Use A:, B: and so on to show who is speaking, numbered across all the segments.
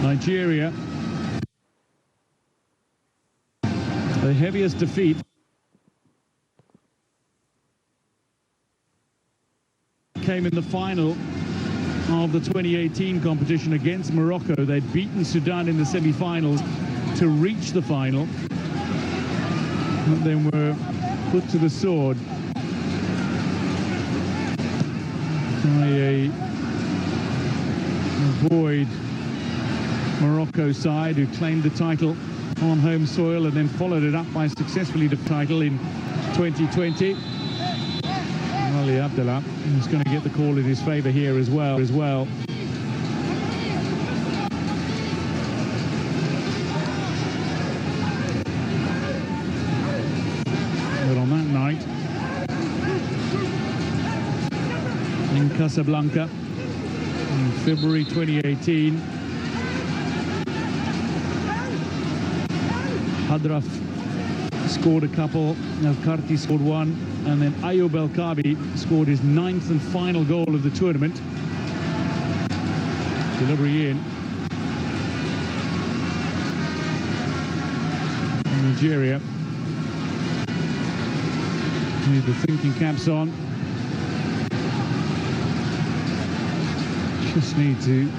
A: Nigeria, the heaviest defeat came in the final of the 2018 competition against Morocco. They'd beaten Sudan in the semi-finals to reach the final, but then were put to the sword by a void Morocco side who claimed the title on home soil and then followed it up by successfully the title in 2020. Ali Abdallah is going to get the call in his favour here as well. But on that night in Casablanca in February 2018, Hadraf scored a couple, Karti scored one, and then Ayoub El Kabi scored his 9th and final goal of the tournament. Delivery in. Nigeria need the thinking caps on. Just need to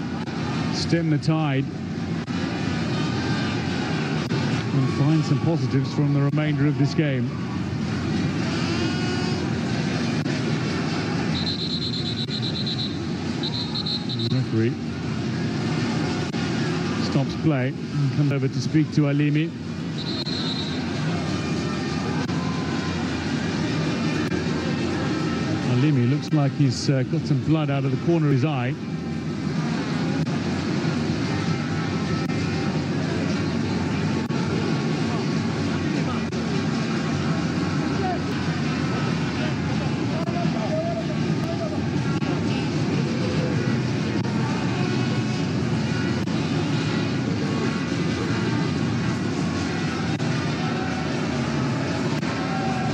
A: stem the tide and find some positives from the remainder of this game. The referee stops play and comes over to speak to Alimi. Alimi looks like he's got some blood out of the corner of his eye.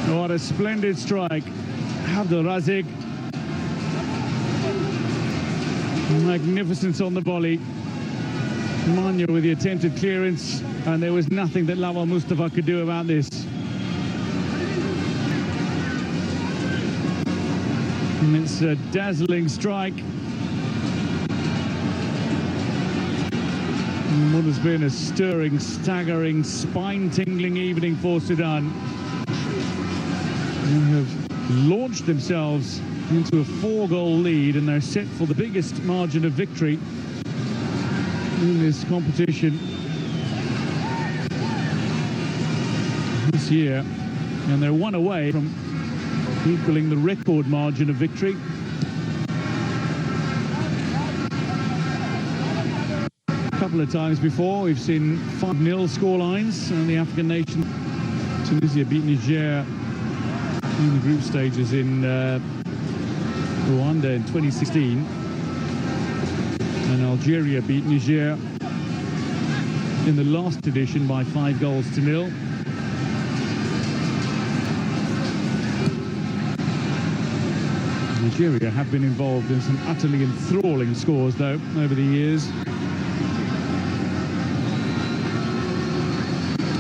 A: What a splendid strike. Abdul Razik. Magnificence on the volley. Manya with the attempted clearance, and there was nothing that Lawal Mustafa could do about this. And it's a dazzling strike. And what has been a stirring, staggering, spine-tingling evening for Sudan, who have launched themselves into a 4-goal lead, and they're set for the biggest margin of victory in this competition this year, and they're one away from equaling the record margin of victory. A couple of times before we've seen 5-0 scorelines, and the African nation, Tunisia beat Niger in the group stages in Rwanda in 2016, and Algeria beat Niger in the last edition by 5-0. Nigeria have been involved in some utterly enthralling scores, though, over the years.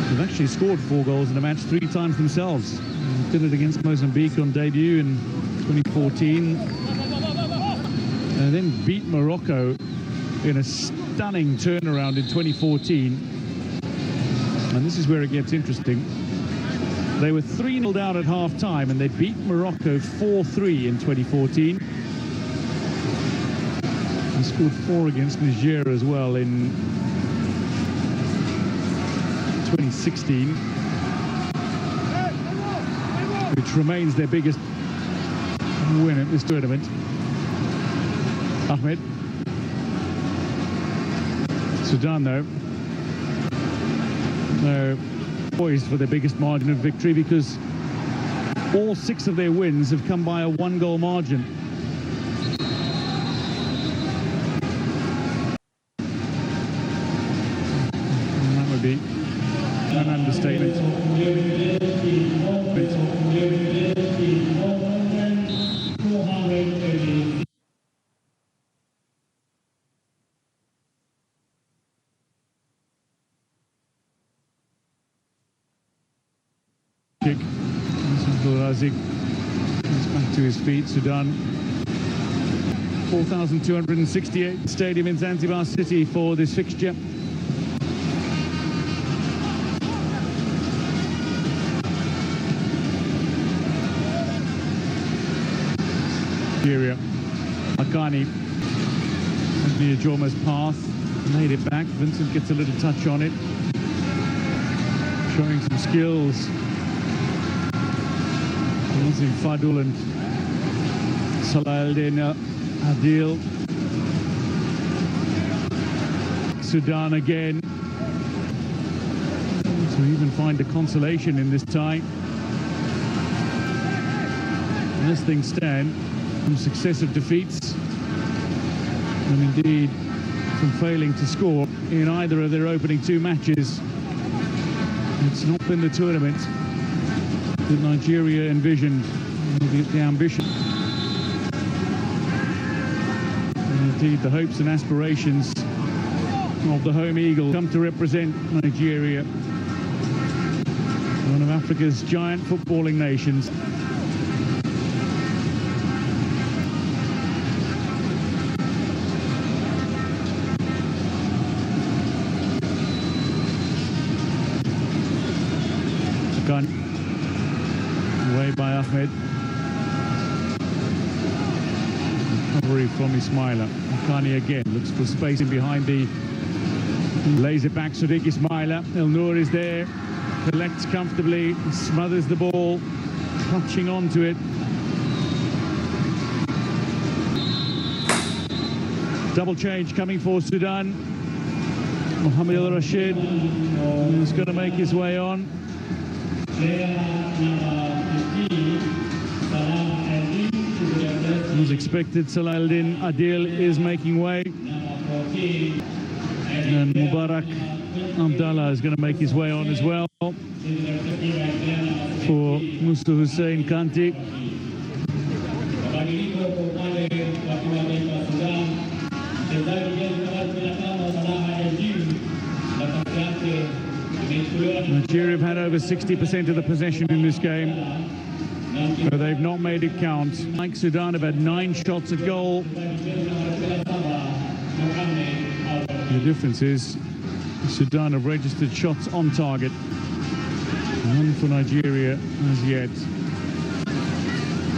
A: They've actually scored 4 goals in a match 3 times themselves. Did it against Mozambique on debut in 2014, and then beat Morocco in a stunning turnaround in 2014. And this is where it gets interesting. They were 3-0 down at half-time, and they beat Morocco 4-3 in 2014. And scored 4 against Niger as well in 2016. Which remains their biggest win at this tournament. Ahmed. Sudan, though, they're poised for their biggest margin of victory, because all 6 of their wins have come by a 1-goal margin. And that would be an understatement. Bazig is back to his feet. Sudan, 4,268 stadium in Zanzibar City for this fixture. Nigeria, Akani, near Joma's path, made it back. Vincent gets a little touch on it, showing some skills. Fadul and Salah-Eldin Adil. Sudan again to even find a consolation in this tie. And as things stand, from successive defeats and indeed from failing to score in either of their opening two matches, it's not been the tournament that Nigeria envisioned, the ambition, and indeed the hopes and aspirations of the home Eagle come to represent Nigeria, one of Africa's giant footballing nations. Away by Ahmed. Recovery from Ismaila. Akani again looks for space in behind the. Lays it back. Sadiq Ismaila. El Noor is there. Collects comfortably. Smothers the ball. Clutching onto it. Double change coming for Sudan. Mohamed El Rashid is going to make his way on. As expected, Salah-Eldin Adil is making way, and Mubarak Abdallah is going to make his way on as well for Musa Hussein Kanti. Nigeria have had over 60% of the possession in this game, but they've not made it count. Like Sudan have had 9 shots at goal. The difference is Sudan have registered shots on target. None for Nigeria as yet.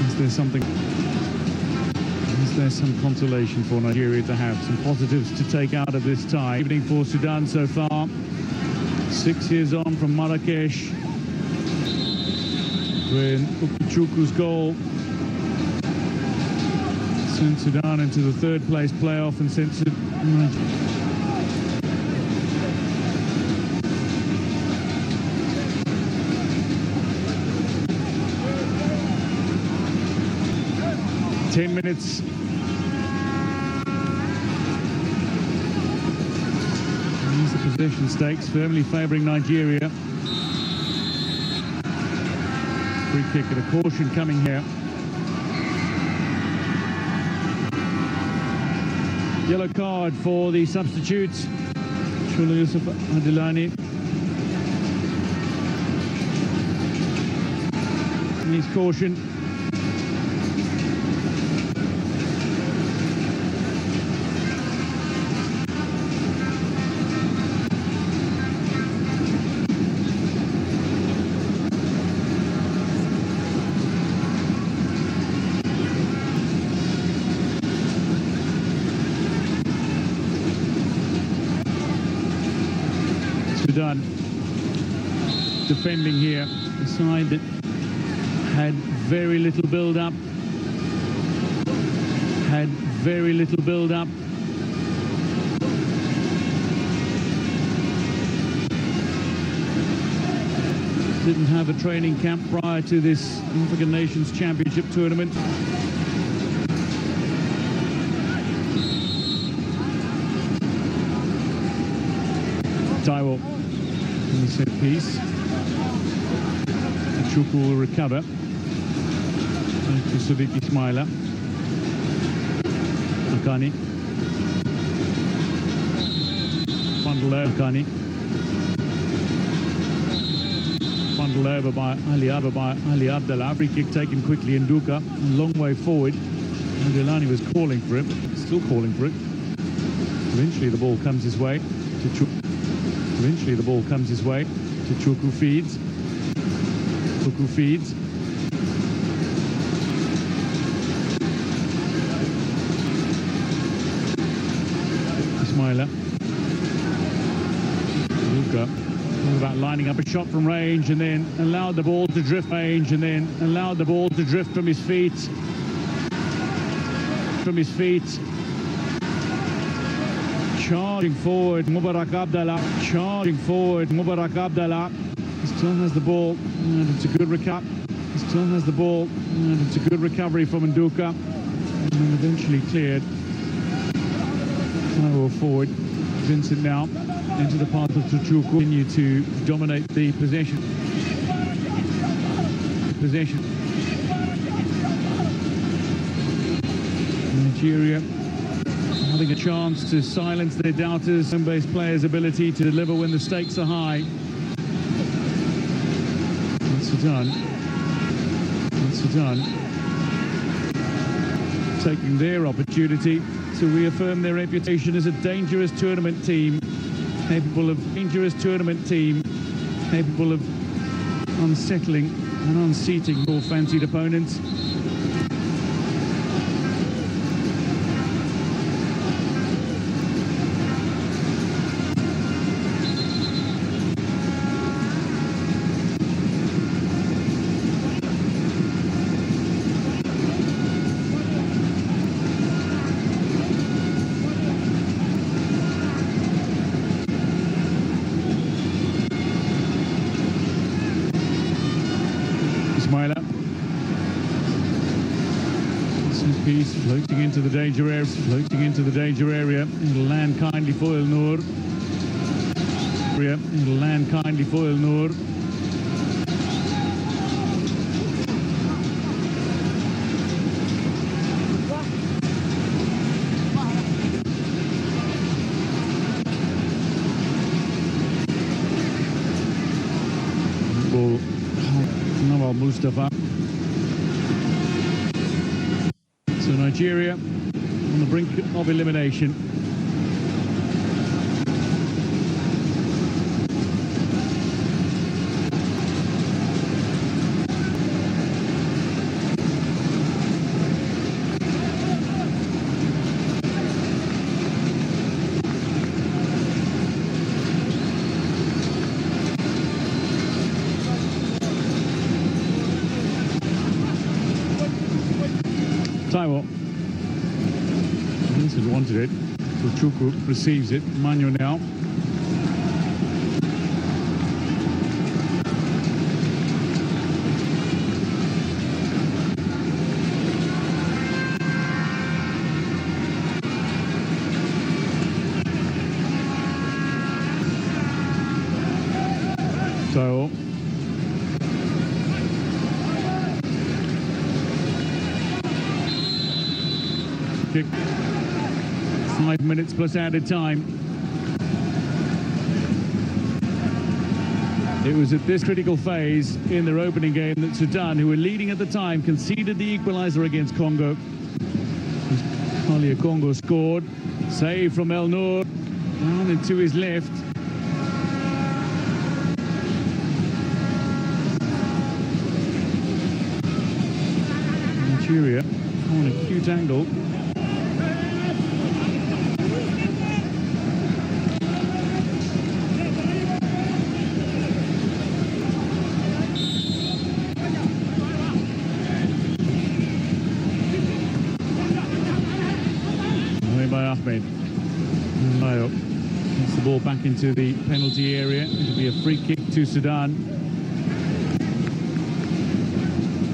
A: Is there some consolation for Nigeria to have? Some positives to take out of this tie. Evening for Sudan so far. 6 years on from Marrakesh, when Ukuchuku's goal sent Sudan into the 3rd place playoff and sent Nigeria. Ten minutes. Possession stakes firmly favouring Nigeria. Free kick and a caution coming here. Yellow card for the substitutes. Shula Yusuf Adilani. Needs caution. Sudan defending here, a side that had very little build-up, didn't have a training camp prior to this African Nations Championship tournament. Taiwo in the set piece. Chuku will recover. To Sadiq Ismaila. Akani. Akani. Handled over by Ali Abdallah. Free kick taken quickly in Duka. A long way forward. And Delani was calling for it, still calling for it. Eventually the ball comes his way to Chuku feeds. Ismaila. Duka. About lining up a shot from range and then allowed the ball to drift from his feet. Charging forward, Mubarak Abdallah. He still has the ball, and it's a good recovery. From Nduka, and then eventually cleared. Taiwo forward. Vincent now into the path of Tuchuku. Continue to dominate the possession. Nigeria having a chance to silence their doubters. Home-based players' ability to deliver when the stakes are high. And Sudan taking their opportunity to reaffirm their reputation as a dangerous tournament team, capable of unsettling and unseating more fancied opponents. Ismaila. Piece floating into the danger area. It'll land kindly for El Noor. Ball. Nawal Mustafa. So Nigeria on the brink of elimination. Taiwo. Vincent wanted it. So Chuku receives it. Manyo now. Taiwo. Kick. 5 minutes plus added time. It was at this critical phase in their opening game that Sudan, who were leading at the time, conceded the equalizer against Congo. Only Congo scored. Save from El Noor. Down and to his left. Nigeria on a cute angle. By Ahmed. Mayo gets the ball back into the penalty area. It'll be a free kick to Sudan.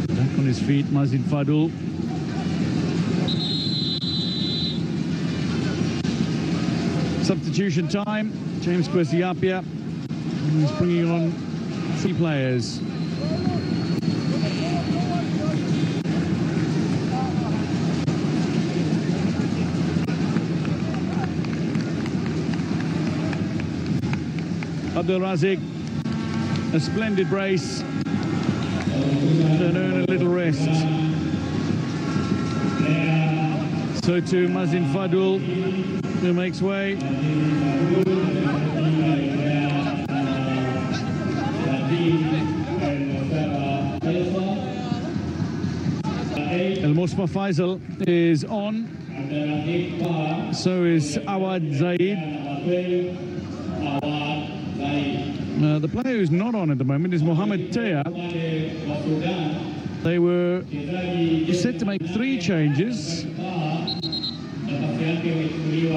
A: Back on his feet, Mazin Fadul. Substitution time. James Kwesiapia. He's bringing on 3 players. Abdul Razik, a splendid brace. and earn a little rest. So too Mazin Fadul, who makes way. El Mosma Faisal is on. So is Awad Zaid. The player who's not on at the moment is Mohamed Teya. They were set to make 3 changes.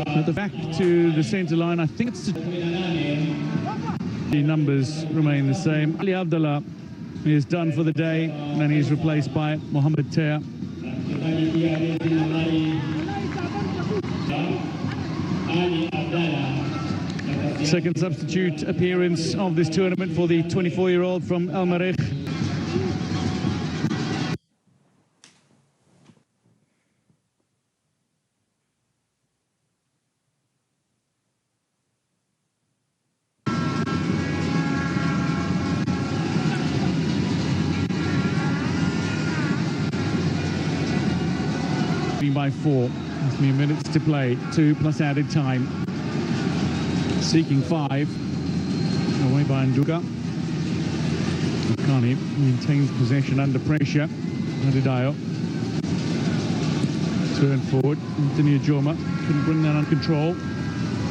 A: At the back to the centre line, I think it's the numbers remain the same. Ali Abdullah is done for the day, and he's replaced by Mohamed Teya. Second substitute appearance of this tournament for the 24-year-old from Al Marikh. By 4, 3 minutes to play, 2 plus added time. Seeking 5, away by Nduga. Kani maintains possession under pressure. Adidayo. Turn forward. Anthony Ajoma couldn't bring that under control.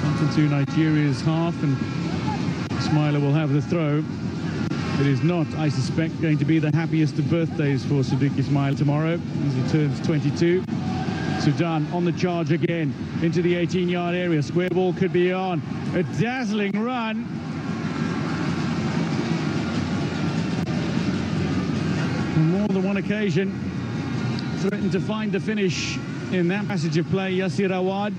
A: Up into Nigeria's half, and Smiler will have the throw. It is not, I suspect, going to be the happiest of birthdays for Sadiq Ismail tomorrow as he turns 22. Sudan on the charge again into the 18-yard area. Square ball could be on. A dazzling run. On more than one occasion, threatened to find the finish in that passage of play. Yasir Awad